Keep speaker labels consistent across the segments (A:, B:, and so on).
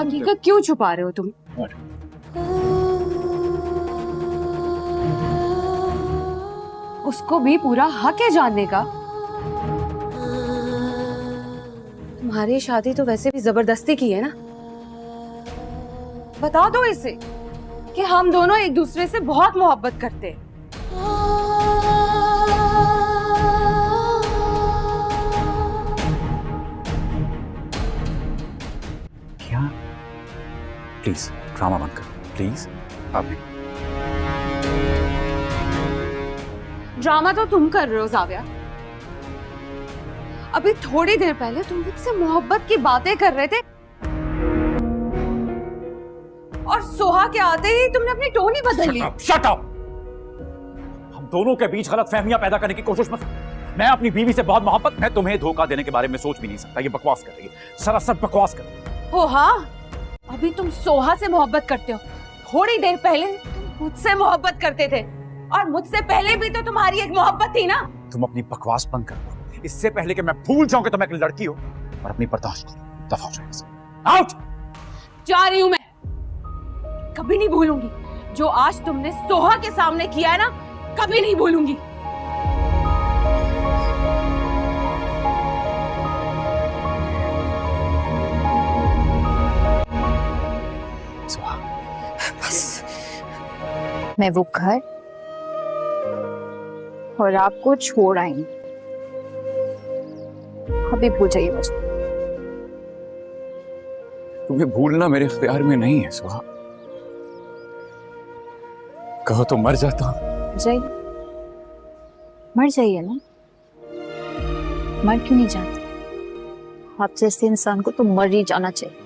A: हकीकत क्यों छुपा रहे हो तुम? उसको भी पूरा हक है जानने का। तुम्हारी शादी तो वैसे भी जबरदस्ती की है ना। बता दो इसे कि हम दोनों एक दूसरे से बहुत मोहब्बत करते हैं।
B: क्या? प्लीज ड्रामा बंद कर, प्लीज। आप
A: ड्रामा तो तुम कर रहे हो जाविया। अभी थोड़ी देर पहले तुम मुझसे मोहब्बत की बातें कर रहे थे और सोहा के आते ही तुमने अपनी टोन ही बदल ली।
B: Shut up! हम दोनों के बीच गलतफहमियां पैदा करने की कोशिश मत। मैं अपनी बीवी से बहुत मोहब्बत, मैं तुम्हें धोखा देने के बारे में सोच भी नहीं सकता। ये बकवास कर रही है, सरासर बकवास कर रही है।
A: हो हाँ, अभी तुम सोहा से मोहब्बत करते हो। थोड़ी देर पहले तुम मुझसे मोहब्बत करते थे और मुझसे पहले भी तो तुम्हारी एक मोहब्बत थी ना।
B: तुम अपनी बकवास बंद कर दो। इससे पहले कि मैं भूल जाऊं कि तुम एक लड़की हो और अपनी बर्दाश्त करो। दफा हो जाए। आउट!
A: जा रही हूं मैं। कभी नहीं भूलूंगी जो आज तुमने सोहा के सामने किया है ना, कभी नहीं भूलूंगी।
B: सोहा,
C: बस मैं वो घर और आपको छोड़ आई हूं। अभी भूल जाइए मुझे।
B: तुम्हें भूलना मेरे इख्तियार में नहीं है सोहा। कहो तो मर जाता हूं।
C: जाइए, मर जाइए ना। मर क्यों नहीं जाते? आप जैसे इंसान को तो मर ही जाना चाहिए।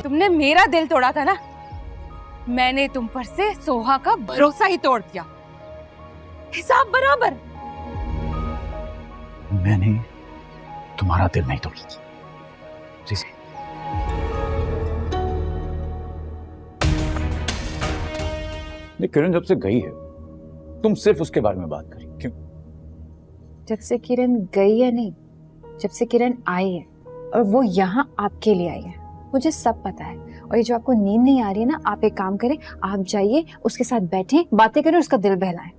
A: तुमने मेरा दिल तोड़ा था ना, मैंने तुम पर से सोहा का भरोसा ही तोड़ दिया। हिसाब बराबर।
B: मैंने तुम्हारा दिल नहीं तोड़ा था। किरण जब से गई है तुम सिर्फ उसके बारे में बात करी, क्यों?
C: जब से किरण गई है नहीं, जब से किरण आई है और वो यहाँ आपके लिए आई है, मुझे सब पता है। और ये जो आपको नींद नहीं आ रही है ना, आप एक काम करें, आप जाइए उसके साथ बैठें, बातें करें, उसका दिल बहलाएं।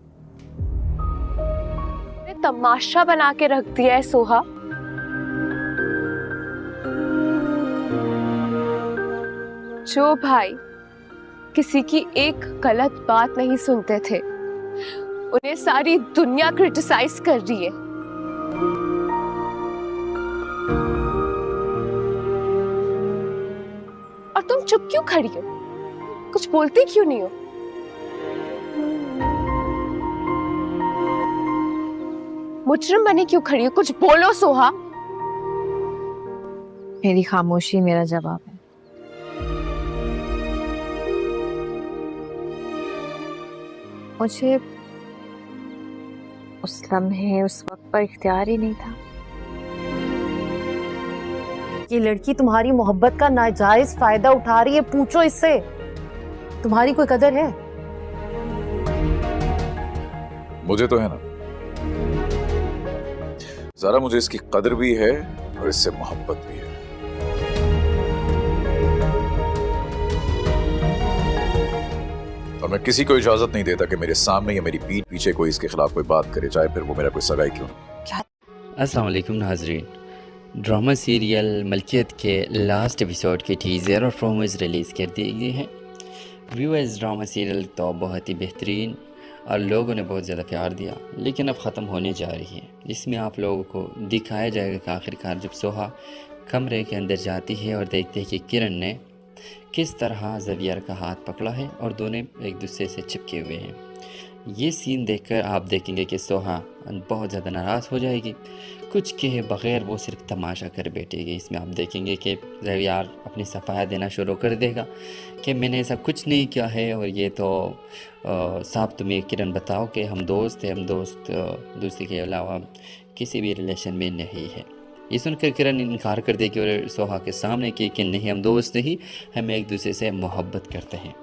D: तमाशा बना के रख दिया है सोहा। जो भाई किसी की एक गलत बात नहीं सुनते थे, उन्हें सारी दुनिया क्रिटिसाइज कर रही है। और तुम चुप क्यों खड़ी हो? कुछ बोलती क्यों नहीं हो? मुजरिम बने क्यों खड़ी हो? कुछ बोलो सोहा।
C: मेरी खामोशी मेरा जवाब है। मुझे उस लम्हे, उस वक्त पर इख्तियार ही नहीं था।
E: ये लड़की तुम्हारी मोहब्बत का नाजायज फायदा उठा रही है। पूछो इससे, तुम्हारी कोई कदर है?
F: मुझे तो है ना ज़रा, मुझे इसकी कदर भी है और इससे मोहब्बत भी है। और मैं किसी को इजाजत नहीं देता कि मेरे सामने या मेरी पीठ पीछे कोई इसके खिलाफ कोई बात करे, चाहे फिर वो मेरा कोई सगा ही क्यों ना।
G: अस्सलाम वालेकुम नाजरीन, ड्रामा सीरियल मलकियत के लास्ट एपिसोड के टीज़र और प्रोमोज रिलीज़ कर दिए गए हैं। व्यूअर्स, ड्रामा सीरियल तो बहुत ही बेहतरीन और लोगों ने बहुत ज़्यादा प्यार दिया, लेकिन अब ख़त्म होने जा रही है, जिसमें आप लोगों को दिखाया जाएगा कि आखिरकार जब सोहा कमरे के अंदर जाती है और देखते हैं कि किरण ने किस तरह ज़वियर का हाथ पकड़ा है और दोनों एक दूसरे से चिपके हुए हैं। ये सीन देखकर आप देखेंगे कि सोहा बहुत ज़्यादा नाराज़ हो जाएगी, कुछ कहे बग़ैर वो सिर्फ तमाशा कर बैठेगी। इसमें आप देखेंगे कि ज़वियर अपनी सफ़ाया देना शुरू कर देगा कि मैंने ऐसा कुछ नहीं किया है और ये तो साहब तुम्हें किरण बताओ कि हम दोस्त हैं, हम दोस्त दूसरे के अलावा किसी भी रिलेशन में नहीं है। ये सुनकर किरण इनकार कर देगी और सोहा के सामने कि नहीं, हम दोस्त नहीं, हम एक दूसरे से मोहब्बत करते हैं।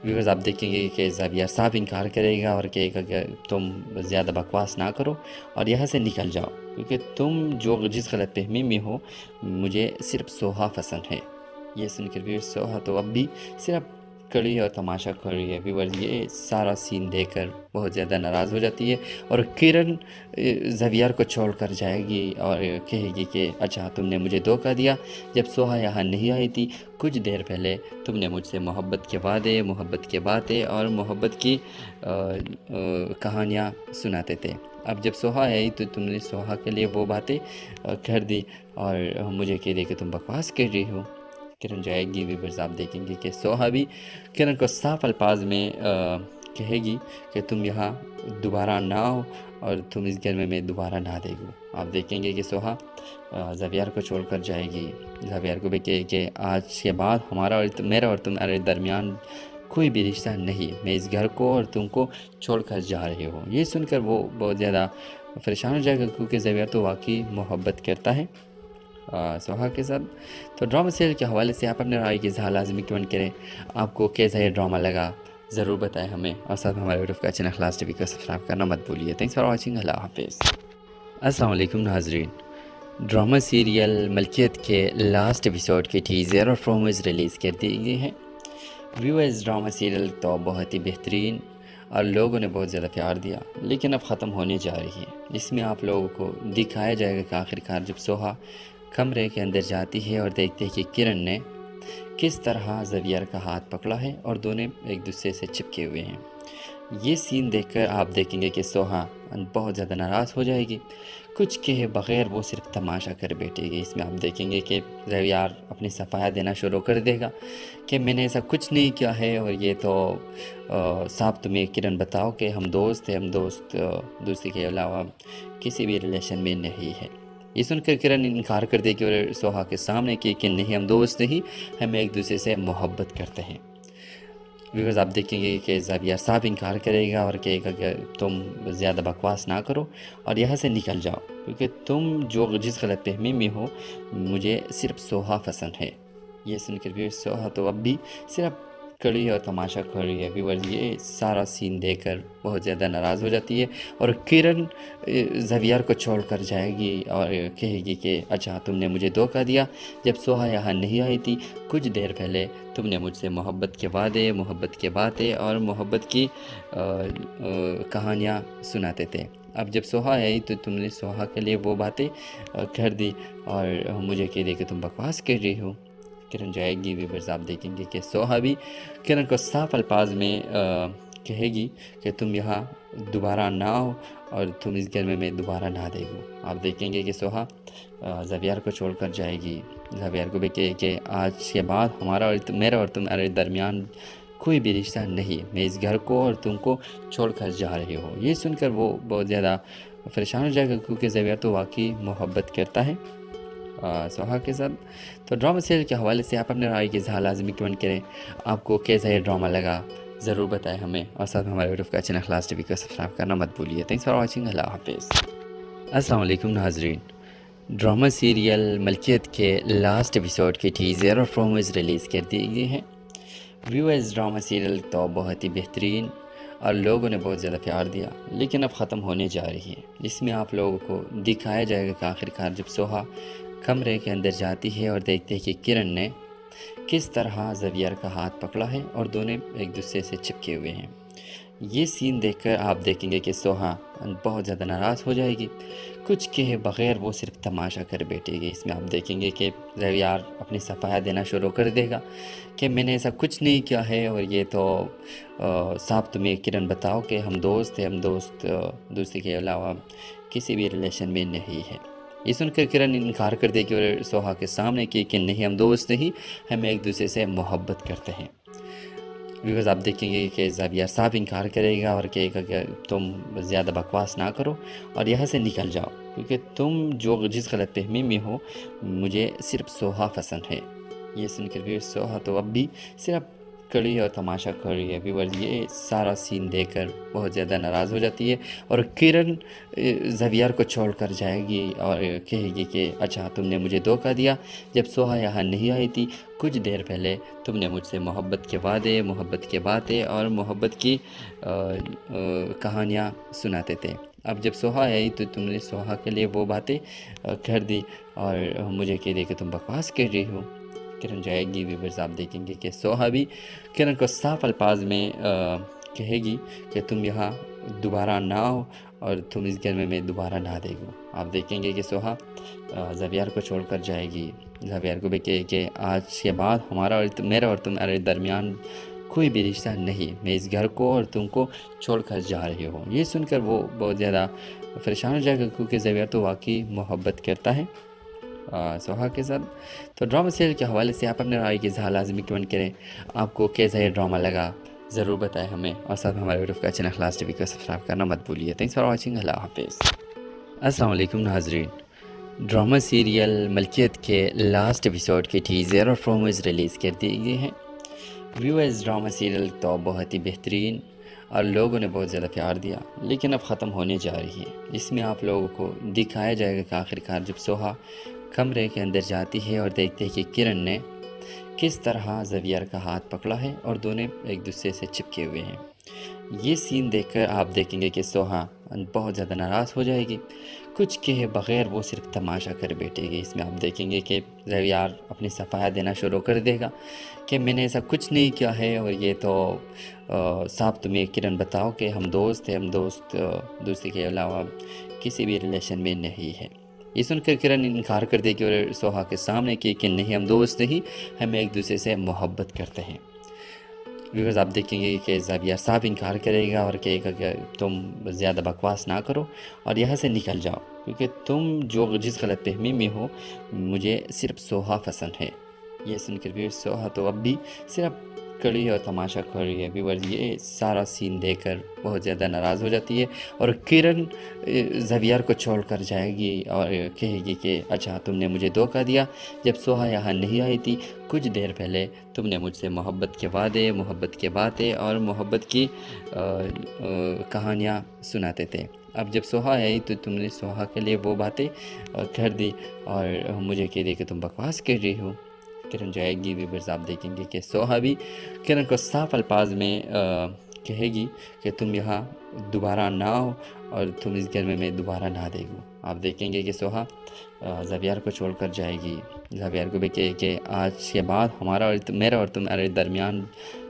G: व्यूअर्स, आप देखेंगे कि ज़ाविया साहब इनकार करेगा और कहेगा कि तुम ज़्यादा बकवास ना करो और यहाँ से निकल जाओ, क्योंकि तुम जिस गलत फहमी में हो, मुझे सिर्फ सोहा पसंद है। ये सुनकर व्यूअर्स सोहा तो अब भी सिर्फ कड़ी और तमाशा कर रही है। व्यूअर्स, ये सारा सीन देखकर बहुत ज़्यादा नाराज़ हो जाती है और किरण ज़ाविया को छोड़ कर जाएगी और कहेगी कि अच्छा, तुमने मुझे धोखा दिया। जब सोहा यहाँ नहीं आई थी, कुछ देर पहले तुमने मुझसे मोहब्बत के वादे, मोहब्बत के बातें और मोहब्बत की कहानियाँ सुनाते थे। अब जब सोहा आई तो तुमने सोहा के लिए वो बातें कर दी और मुझे कह दे कि तुम बकवास कर रही हो। किरण जाएगी। व्यूअर्स, आप देखेंगे कि सोहा भी किरण को साफ अल्फाज में कहेगी कि तुम यहाँ दोबारा ना हो और तुम इस घर में मैं दोबारा ना देखूँ। आप देखेंगे कि सोहा ज़ाविया को छोड़ कर जाएगी। ज़ाविया को भी कहे कि आज के बाद हमारा और मेरा और तुम्हारे दरमियान कोई भी रिश्ता नहीं, मैं इस घर को और तुमको छोड़ कर जा रही हूँ। ये सुनकर वो बहुत ज़्यादा परेशान हो जाएगा, क्योंकि ज़ाविया तो वाकई मोहब्बत करता है सोहा के साथ। तो ड्रामा सीरियल के हवाले से आप अपने राय की इज़हार लाजमी कमेंट करें। आपको कैसा ये ड्रामा लगा ज़रूर बताएं हमें, और साथ हमारे यूट्यूब का चैनल क्लास टीवी को सब्सक्राइब करना मत भूलिए। Thanks for watching. अल्लाह हाफिज़। अस्सलाम वालेकुम नाजरीन। ड्रामा सीरियल मलकियत के लास्ट एपिसोड के टीज़र और प्रोमोज रिलीज़ कर दिए गए हैं। व्यूअर्स, ड्रामा सीरियल तो बहुत ही बेहतरीन और लोगों ने बहुत ज़्यादा प्यार दिया, लेकिन अब ख़त्म होने जा रही है। इसमें आप लोगों को दिखाया जाएगा कि आखिरकार जब सोहा कमरे के अंदर जाती है और देखते हैं कि किरण ने किस तरह ज़ाविया का हाथ पकड़ा है और दोनों एक दूसरे से चिपके हुए हैं। ये सीन देखकर आप देखेंगे कि सोहा बहुत ज़्यादा नाराज़ हो जाएगी। कुछ कहे बग़ैर वो सिर्फ तमाशा कर बैठेगी। इसमें आप देखेंगे कि ज़ाविया अपनी सफाया देना शुरू कर देगा कि मैंने ऐसा कुछ नहीं किया है और ये तो साहब तुम्हें किरण बताओ कि हम दोस्त हैं, हम दोस्ती के अलावा किसी भी रिलेशन में नहीं है। ये सुनकर किरण इनकार कर देगी और सोहा के सामने कि नहीं, हम दोस्त नहीं, हम एक दूसरे से मोहब्बत करते हैं। व्यूअर्स, आप देखेंगे कि ज़ाविया साहब इनकार करेगा और कहेगा कि तुम ज़्यादा बकवास ना करो और यहाँ से निकल जाओ, क्योंकि तुम जिस गलत फहमी में हो, मुझे सिर्फ सोहा पसंद है। ये सुनकर व्यूअर्स सोहा तो अब भी सिर्फ कड़ी और तमाशा कर रही है। व्यूअर्स, ये सारा सीन देखकर बहुत ज़्यादा नाराज़ हो जाती है और किरण ज़ाविया को छोड़ कर जाएगी और कहेगी कि अच्छा, तुमने मुझे धोखा दिया। जब सोहा यहाँ नहीं आई थी, कुछ देर पहले तुमने मुझसे मोहब्बत के वादे, मोहब्बत के बातें और मोहब्बत की कहानियाँ सुनाते थे। अब जब सोहा आई तो तुमने सोहा के लिए वो बातें कर दी और मुझे कह दे कि तुम बकवास कर रही हो। किरण जाएगी। व्यूअर्स, आप देखेंगे कि सोहा भी किरण को साफ अल्फाज में कहेगी कि तुम यहाँ दोबारा ना हो और तुम इस घर में मैं दोबारा ना देखूँ। आप देखेंगे कि सोहा ज़ाविया को छोड़ कर जाएगी। ज़ाविया को भी कहे कि आज के बाद हमारा और मेरा और तुम्हारे दरमियान कोई भी रिश्ता नहीं, मैं इस घर को और तुमको छोड़ कर जा रही हूँ। ये सुनकर वो बहुत ज़्यादा परेशान हो जाएगा, क्योंकि ज़ाविया तो वाकई मोहब्बत करता है सोहा के साथ। तो ड्रामा सीरियल के हवाले से आप अपने राय की इज़हार लाजमी कमेंट करें। आपको कैसा ये ड्रामा लगा ज़रूर बताएं हमें, और साथ हमारे यूट्यूब का चैनल क्लास टीवी को सब्सक्राइब करना मत भूलिए। Thanks for watching. अल्लाह हाफिज़। अस्सलाम वालेकुम नाजरीन। ड्रामा सीरियल मलकियत के लास्ट एपिसोड के टीज़र और प्रोमोज रिलीज़ कर दिए गए हैं। व्यूअर्स, ड्रामा सीरियल तो बहुत ही बेहतरीन और लोगों ने बहुत ज़्यादा प्यार दिया, लेकिन अब ख़त्म होने जा रही है। इसमें आप लोगों को दिखाया जाएगा कि आखिरकार जब सोहा कमरे के अंदर जाती है और देखते हैं कि किरण ने किस तरह ज़ाविया का हाथ पकड़ा है और दोनों एक दूसरे से चिपके हुए हैं। ये सीन देखकर आप देखेंगे कि सोहा बहुत ज़्यादा नाराज़ हो जाएगी। कुछ कहे बग़ैर वो सिर्फ तमाशा कर बैठेगी। इसमें आप देखेंगे कि ज़ाविया अपनी सफाया देना शुरू कर देगा कि मैंने ऐसा कुछ नहीं किया है और ये तो साहब तुम्हें किरण बताओ कि हम दोस्त हैं, हम दोस्ती के अलावा किसी भी रिलेशन में नहीं है। ये सुनकर किरण इनकार कर देगी और सोहा के सामने कि नहीं, हम दोस्त नहीं, हम एक दूसरे से मोहब्बत करते हैं। व्यूअर्स, आप देखेंगे कि ज़ाविया साहब इनकार करेगा और कहेगा कि तुम ज़्यादा बकवास ना करो और यहाँ से निकल जाओ, क्योंकि तुम जिस गलत फहमी में हो, मुझे सिर्फ सोहा पसंद है। ये सुनकर व्यूअर्स सोहा तो अब भी सिर्फ कड़ी और तमाशा कर रही है। व्यूअर्स ये सारा सीन देखकर बहुत ज़्यादा नाराज़ हो जाती है और किरण ज़वियर को छोड़ कर जाएगी और कहेगी कि अच्छा तुमने मुझे धोखा दिया जब सोहा यहाँ नहीं आई थी। कुछ देर पहले तुमने मुझसे मोहब्बत के वादे, मोहब्बत के बातें और मोहब्बत की कहानियाँ सुनाते थे। अब जब सोहा आई तो तुमने सोहा के लिए वो बातें कर दी और मुझे कह दिया कि तुम बकवास कर रही हो। किरण जाएगी। व्यूअर्स आप देखेंगे कि सोहा भी किरण को साफ अल्फाज में कहेगी कि तुम यहाँ दोबारा ना हो और तुम इस घर में दोबारा ना देखो। आप देखेंगे कि सोहा ज़वियर को छोड़कर जाएगी। ज़वियर को भी कहे कि आज के बाद हमारा और मेरा और तुम्हारे दरमियान कोई भी रिश्ता नहीं, मैं इस घर को और तुमको छोड़कर जा रही हूँ। ये सुनकर वो बहुत ज़्यादा परेशान हो जाएगा क्योंकि ज़वियर तो वाकई मोहब्बत करता है सोहा के साथ। तो ड्रामा सीरियल के हवाले से आप अपने राय की इज़हार लाजमी कमेंट करें। आपको कैसा ये ड्रामा लगा ज़रूर बताएं हमें और साथ में हमारे यूट्यूब का चैनल खलास टीवी को सब्सक्राइब करना मत भूलिए। Thanks for watching. अल्लाह हाफिज़। अस्सलाम वालेकुम नाजरीन। ड्रामा सीरियल मलकियत के लास्ट एपिसोड के टीज़र और प्रोमोज रिलीज़ कर दिए गए हैं। व्यूअर्स ड्रामा सीरियल तो बहुत ही बेहतरीन और लोगों ने बहुत ज़्यादा प्यार दिया, लेकिन अब ख़त्म होने जा रही है। इसमें आप लोगों को दिखाया जाएगा कि आखिरकार जब सोहा कमरे के अंदर जाती है और देखते हैं कि किरण ने किस तरह ज़वियर का हाथ पकड़ा है और दोनों एक दूसरे से चिपके हुए हैं। ये सीन देखकर आप देखेंगे कि सोहा बहुत ज़्यादा नाराज़ हो जाएगी। कुछ कहे बग़ैर वो सिर्फ तमाशा कर बैठेगी। इसमें आप देखेंगे कि ज़वियर अपनी सफाया देना शुरू कर देगा कि मैंने ऐसा कुछ नहीं किया है और ये तो साहब तुम्हें किरण बताओ कि हम दोस्त हैं, हम दोस्त दूसरे के अलावा किसी भी रिलेशन में नहीं है। ये सुनकर किरण इनकार कर देगी और सोहा के सामने कि नहीं हम दोस्त नहीं, हम एक दूसरे से मोहब्बत करते हैं। व्यूअर्स आप देखेंगे कि ज़वियर साहब इनकार करेगा और कहेगा कि तुम ज़्यादा बकवास ना करो और यहाँ से निकल जाओ क्योंकि तुम जो जिस गलत फहमी में हो मुझे सिर्फ सोहा पसंद है। ये सुनकर व्यूअर्स सोहा तो अब भी सिर्फ कड़ी और तमाशा कर रही है। व्यूअर्स ये सारा सीन देखकर बहुत ज़्यादा नाराज़ हो जाती है और किरण ज़वियर को छोड़ कर जाएगी और कहेगी कि अच्छा तुमने मुझे धोखा दिया जब सोहा यहाँ नहीं आई थी। कुछ देर पहले तुमने मुझसे मोहब्बत के वादे, मोहब्बत के बातें और मोहब्बत की कहानियाँ सुनाते थे। अब जब सोहा आई तो तुमने सोहा के लिए वो बातें कर दी और मुझे कह दिया कि तुम बकवास कर रही हो। किरण जाएगी। व्यूअर्स आप देखेंगे कि सोहा भी किरण को साफ अल्फाज में कहेगी कि तुम यहाँ दोबारा ना हो और तुम इस घर में दोबारा ना देखो। आप देखेंगे कि सोहा ज़वियर को छोड़कर जाएगी। ज़वियर को भी कहे कि आज के बाद हमारा और मेरा और तुम्हारे दरमियान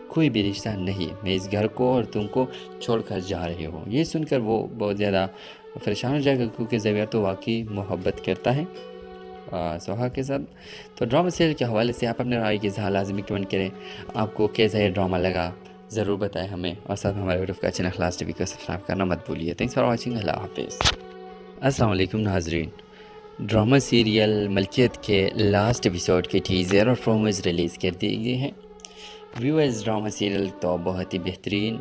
G: कोई भी रिश्ता नहीं, मैं इस घर को और तुमको छोड़कर जा रही हूँ। ये सुनकर वो बहुत ज़्यादा परेशान हो जाएगा क्योंकि ज़वियर तो वाकई मोहब्बत करता है सोहा के साथ। तो ड्रामा सीरियल के हवाले से आप अपने राय की इज़हार लाजमी कमेंट करें। आपको कैसा ये ड्रामा लगा ज़रूर बताएं हमें और साथ में हमारे यूट्यूब का चैनल खलास टीवी को सब्सक्राइब करना मत भूलिए। Thanks for watching. अल्लाह हाफिज़। अस्सलाम वालेकुम नाजरीन। ड्रामा सीरियल मलकियत के लास्ट एपिसोड के टीज़र और प्रोमोज रिलीज़ कर दिए गए हैं। व्यूअर्स ड्रामा सीरियल तो बहुत ही बेहतरीन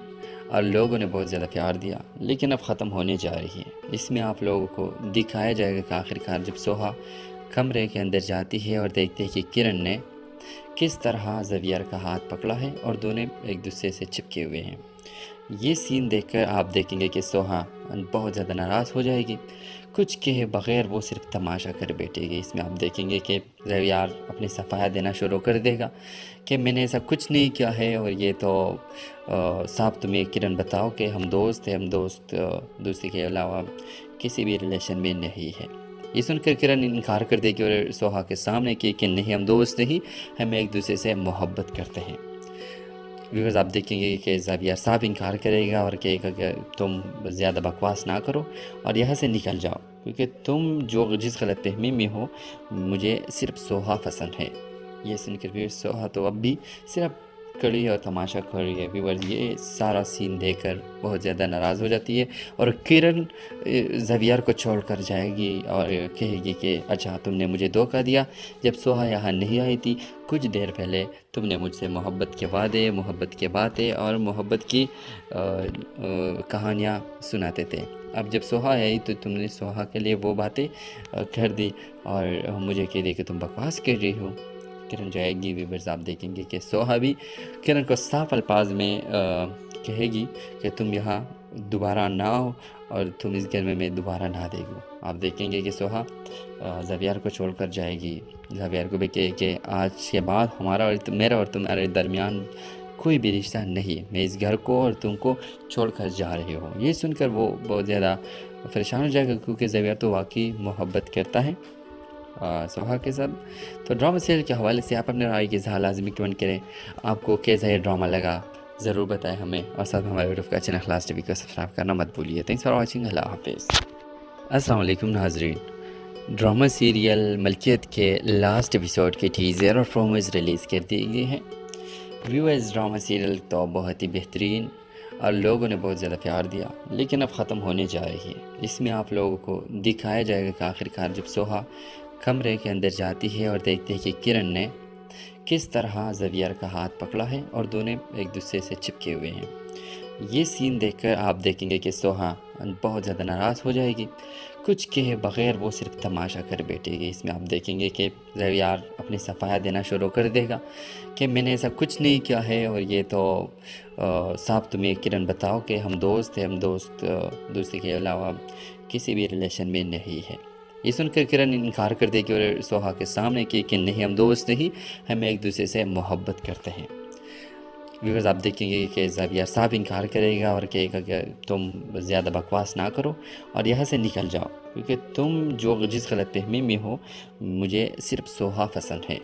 G: और लोगों ने बहुत ज़्यादा प्यार दिया, लेकिन अब ख़त्म होने जा रही है। इसमें आप लोगों को दिखाया जाएगा कि आखिरकार जब सोहा कमरे के अंदर जाती है और देखते हैं कि किरण ने किस तरह ज़वियर का हाथ पकड़ा है और दोनों एक दूसरे से चिपके हुए हैं। ये सीन देखकर आप देखेंगे कि सोहा बहुत ज़्यादा नाराज़ हो जाएगी। कुछ कहे बग़ैर वो सिर्फ तमाशा कर बैठेगी। इसमें आप देखेंगे कि ज़वियर अपनी सफाया देना शुरू कर देगा कि मैंने ऐसा कुछ नहीं किया है और ये तो साहब तुम्हें किरण बताओ कि हम दोस्त हैं, हम दोस्त दूसरे के अलावा किसी भी रिलेशन में नहीं है। ये सुनकर किरण इनकार कर देगी और सोहा के सामने कि नहीं हम दोस्त नहीं, हम एक दूसरे से मोहब्बत करते हैं। व्यूअर्स आप देखेंगे कि ज़वियर साहब इनकार करेगा और कहेगा कि तुम ज़्यादा बकवास ना करो और यहाँ से निकल जाओ क्योंकि तुम जो जिस गलत फहमी में हो मुझे सिर्फ सोहा पसंद है। ये सुनकर व्यूअर्स सोहा तो अब भी सिर्फ कड़ी और तमाशा कर रही है। व्यूअर्स ये सारा सीन देखकर बहुत ज़्यादा नाराज़ हो जाती है और किरण ज़वियर को छोड़ कर जाएगी और कहेगी कि अच्छा तुमने मुझे धोखा दिया जब सोहा यहाँ नहीं आई थी। कुछ देर पहले तुमने मुझसे मोहब्बत के वादे, मोहब्बत के बातें और मोहब्बत की कहानियाँ सुनाते थे। अब जब सोहा आई तो तुमने सोहा के लिए वो बातें कर दी और मुझे कह दिया कि तुम बकवास कर रही हो। किरण जाएगी। व्यूवर्स आप देखेंगे कि सोहा भी किरण को साफ अल्फाज में कहेगी कि तुम यहाँ दोबारा ना हो और तुम इस घर में दोबारा ना देखो। आप देखेंगे कि सोहा ज़बियार को छोड़कर जाएगी। ज़बियार को भी कहे कि आज के बाद हमारा और मेरा और तुम्हारे दरमियान कोई भी रिश्ता नहीं है, मैं इस घर को और तुमको छोड़कर जा रही हूँ। ये सुनकर वो बहुत ज़्यादा परेशान हो जाएगा, क्योंकि ज़बियार तो वाकई मोहब्बत करता है सोहा के साथ। तो ड्रामा सीरियल के हवाले से आप अपने राय की इज़हार लाजमी कमेंट करें। आपको कैसा ये ड्रामा लगा ज़रूर बताएं हमें, और साथ में हमारे यूट्यूब का चैनल क्लास टीवी को सब्सक्राइब करना मत भूलिए। Thanks for watching. अल्लाह हाफिज़। अस्सलाम वालेकुम नाजरीन, ड्रामा सीरियल मलकियत के लास्ट एपिसोड के टीज़र और प्रोमोज रिलीज़ कर दिए गए हैं। व्यूअर्स ड्रामा सीरियल तो बहुत ही बेहतरीन और लोगों ने बहुत ज़्यादा प्यार दिया, लेकिन अब ख़त्म होने जा रही है। इसमें आप लोगों को दिखाया जाएगा कि आखिरकार जब सोहा कमरे के अंदर जाती है और देखते हैं कि किरण ने किस तरह ज़बियार का हाथ पकड़ा है और दोनों एक दूसरे से चिपके हुए हैं। ये सीन देखकर आप देखेंगे कि सोहा बहुत ज़्यादा नाराज़ हो जाएगी। कुछ कहे बग़ैर वो सिर्फ तमाशा कर बैठेगी। इसमें आप देखेंगे कि ज़बियार अपनी सफाया देना शुरू कर देगा कि मैंने ऐसा कुछ नहीं किया है, और ये तो साहब तुम्हें किरण बताओ कि हम दोस्त हैं, हम दोस्ती के अलावा किसी भी रिलेशन में नहीं है। ये सुनकर किरण इनकार कर देगी और सोहा के सामने कि नहीं, हम दोस्त नहीं, हम एक दूसरे से मोहब्बत करते हैं। व्यूअर्स आप देखेंगे कि ज़बियार साहब इनकार करेगा और कहेगा कि तुम ज़्यादा बकवास ना करो और यहाँ से निकल जाओ, क्योंकि तुम जो जिस गलत फहमी में हो, मुझे सिर्फ सोहा पसंद है।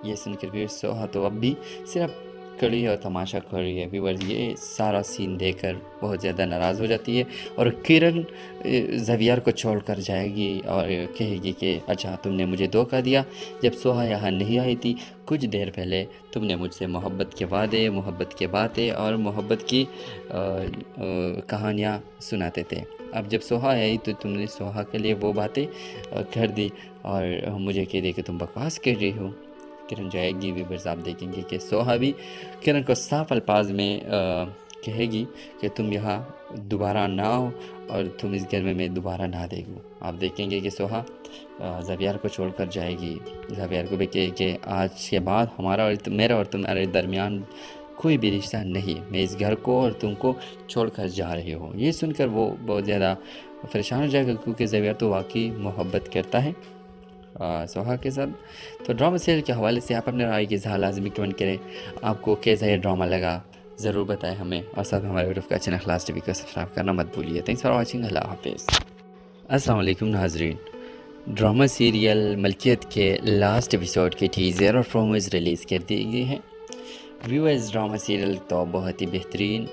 G: ये सुनकर व्यूअर्स सोहा तो अब भी सिर्फ कड़ी और तमाशा कर रही है। व्यूअर्स ये सारा सीन देखकर बहुत ज़्यादा नाराज़ हो जाती है और किरण ज़बियार को छोड़कर जाएगी और कहेगी कि अच्छा तुमने मुझे धोखा दिया, जब सोहा यहाँ नहीं आई थी कुछ देर पहले तुमने मुझसे मोहब्बत के वादे, मोहब्बत के बातें और मोहब्बत की कहानियाँ सुनाते थे। अब जब सोहा आई तो तुमने सोहा के लिए वो बातें कर दी और मुझे कह दे कि तुम बकवास कर रही हो। किरण जाएगी। व्यूअर्स आप देखेंगे कि सोहा भी किरण को साफ अल्फाज में कहेगी कि तुम यहाँ दोबारा ना हो और तुम इस घर में दोबारा ना देखो। आप देखेंगे कि सोहा ज़बियार को छोड़कर जाएगी। ज़बियार को भी कहे कि आज के बाद हमारा और मेरा और तुम्हारे दरमियान कोई भी रिश्ता नहीं है, मैं इस घर को और तुमको छोड़कर जा रही हूँ। ये सुनकर वो बहुत ज़्यादा परेशान हो जाएगा, क्योंकि ज़बियार तो वाकई मोहब्बत करता है सोहा के साथ। तो ड्रामा सीरियल के हवाले से आप अपने राय की इज़हार लाजमी कमेंट करें। आपको कैसा ये ड्रामा लगा ज़रूर बताएं हमें, और साथ में हमारे यूट्यूब का चैनल क्लास टीवी को सब्सक्राइब करना मत भूलिए। Thanks for watching. अल्लाह हाफिज़। अस्सलाम वालेकुम नाजरीन, ड्रामा सीरियल मलकियत के लास्ट एपिसोड के टीज़र और प्रोमोज रिलीज़ कर दिए गए हैं। व्यूअर्स ड्रामा सीरियल तो बहुत ही बेहतरीन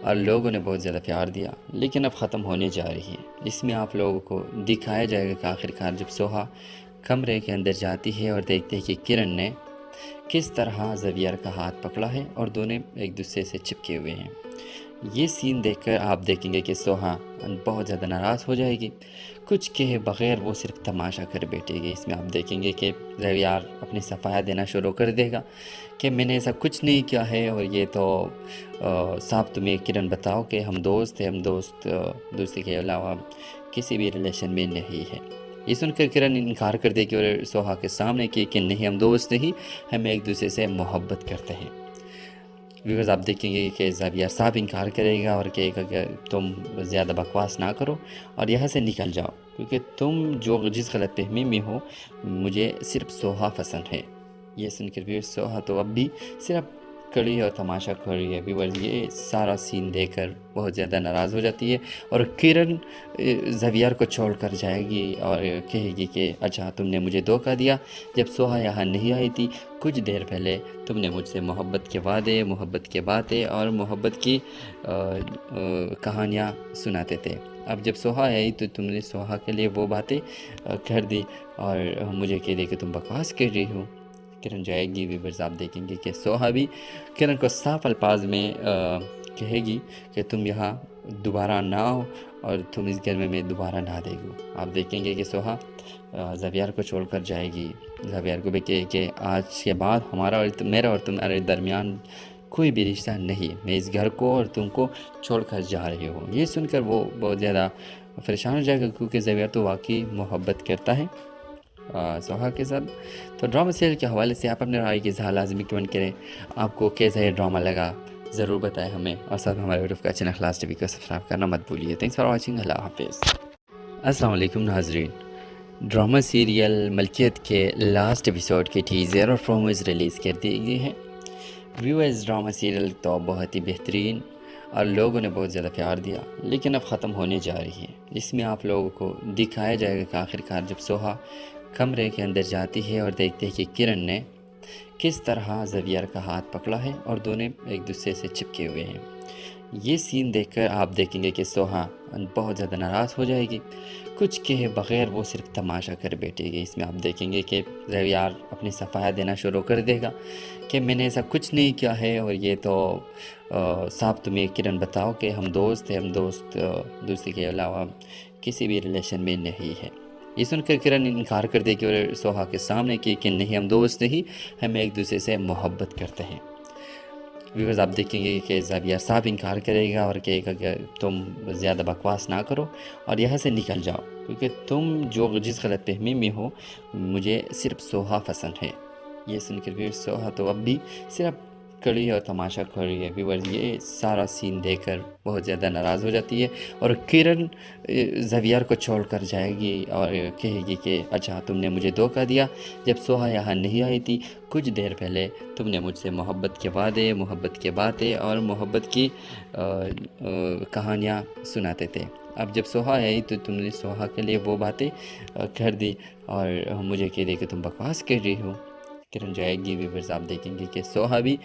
G: और लोगों ने बहुत ज़्यादा प्यार दिया, लेकिन अब ख़त्म होने जा रही है। इसमें आप लोगों को दिखाया जाएगा कि आखिरकार जब सोहा कमरे के अंदर जाती है और देखते हैं कि किरण ने किस तरह ज़बियार का हाथ पकड़ा है और दोनों एक दूसरे से चिपके हुए हैं। ये सीन देखकर आप देखेंगे कि सोहा बहुत ज़्यादा नाराज़ हो जाएगी। कुछ कहे बग़ैर वो सिर्फ तमाशा कर बैठेगी। इसमें आप देखेंगे कि ज़बियार अपनी सफाया देना शुरू कर देगा कि मैंने ऐसा कुछ नहीं किया है, और ये तो साहब तुम्हें किरण बताओ कि हम दोस्त हैं, हम दोस्ती के अलावा किसी भी रिलेशन में नहीं है। ये सुनकर किरण इनकार कर देगी और सोहा के सामने कि नहीं, हम दोस्त नहीं, हम एक दूसरे से मोहब्बत करते हैं। व्यूअर्स आप देखेंगे कि ज़बियार साहब इनकार करेगा और कहेगा कि तुम ज़्यादा बकवास ना करो और यहाँ से निकल जाओ, क्योंकि तुम जो जिस गलत फहमी में हो, मुझे सिर्फ सोहा पसंद है। ये सुनकर व्यूअर्स सोहा तो अब भी सिर्फ कड़ी और तमाशा कर रही है। व्यूअर्स ये सारा सीन देखकर बहुत ज़्यादा नाराज़ हो जाती है और किरण ज़बियार को छोड़कर जाएगी और कहेगी कि अच्छा तुमने मुझे धोखा दिया, जब सोहा यहाँ नहीं आई थी कुछ देर पहले तुमने मुझसे मोहब्बत के वादे, मोहब्बत के बातें और मोहब्बत की कहानियाँ सुनाते थे। अब जब सोहा आई तो तुमने सोहा के लिए वो बातें कर दी और मुझे कह दे कि तुम बकवास कर रही हो। किरण जाएगी। व्यूअर्स आप देखेंगे कि सोहा भी किरण को साफ अल्फाज में कहेगी कि तुम यहाँ दोबारा ना हो और तुम इस घर में दोबारा ना देखो। आप देखेंगे कि सोहा ज़बियार को छोड़कर जाएगी। ज़बियार को भी कहे कि आज के बाद हमारा और मेरा और तुम्हारे दरमियान कोई भी रिश्ता नहीं है, मैं इस घर को और तुमको छोड़कर जा रही हूँ। ये सुनकर वो बहुत ज़्यादा परेशान हो जाएगा, क्योंकि ज़बियार तो वाकई मोहब्बत करता है सोहा के साथ। तो ड्रामा सीरियल के हवाले से आप अपने राय की इज़हार लाजमी कमेंट करें। आपको कैसा ये ड्रामा लगा ज़रूर बताएं हमें, और साथ में हमारे वीडियो का चैनल क्लास टीवी को सब्सक्राइब करना मत भूलिए। Thanks for watching. अल्लाह हाफिज़। अस्सलाम वालेकुम नाजरीन। ड्रामा सीरियल मलकियत के लास्ट एपिसोड के टीज़र और प्रोमोज रिलीज़ कर दिए गए हैं। व्यूअर्स, ड्रामा सीरियल तो बहुत ही बेहतरीन और लोगों ने बहुत ज़्यादा प्यार दिया, लेकिन अब ख़त्म होने जा रही है, जिसमें आप लोगों को दिखाया जाएगा कि आखिरकार जब सोहा कमरे के अंदर जाती है और देखते हैं कि किरण ने किस तरह ज़वियर का हाथ पकड़ा है और दोनों एक दूसरे से चिपके हुए हैं। ये सीन देखकर आप देखेंगे कि सोहा बहुत ज़्यादा नाराज़ हो जाएगी, कुछ कहे बग़ैर वो सिर्फ तमाशा कर बैठेगी। इसमें आप देखेंगे कि ज़वियर अपनी सफाया देना शुरू कर देगा कि मैंने ऐसा कुछ नहीं किया है, और ये तो साहब तुम्हें किरण बताओ कि हम दोस्त हैं, हम दोस्त दूसरे के अलावा किसी भी रिलेशन में नहीं है। ये सुनकर किरण इनकार कर देगी और सोहा के सामने कि नहीं, हम दोस्त नहीं, हम एक दूसरे से मोहब्बत करते हैं। व्यूअर्स, आप देखेंगे कि ज़वियर साहब इनकार करेगा और कहेगा कि तुम ज़्यादा बकवास ना करो और यहाँ से निकल जाओ, क्योंकि तुम जो जिस गलत फहमी में हो, मुझे सिर्फ सोहा पसंद है। ये सुनकर व्यूअर सोहा तो अब भी सिर्फ कड़ी और तमाशा कर रही है। व्यूअर्स, ये सारा सीन देखकर बहुत ज़्यादा नाराज़ हो जाती है और किरण ज़वियर को छोड़ कर जाएगी और कहेगी कि अच्छा, तुमने मुझे धोखा दिया, जब सोहा यहाँ नहीं आई थी, कुछ देर पहले तुमने मुझसे मोहब्बत के वादे, मोहब्बत के बातें और मोहब्बत की कहानियाँ सुनाते थे। अब जब सोहा आई तो तुमने सोहा के लिए वो बातें कर दी और मुझे कह दे कि तुम बकवास कर रही हो। किरण जाएगी। व्यूअर्स, आप देखेंगे कि सोहा भी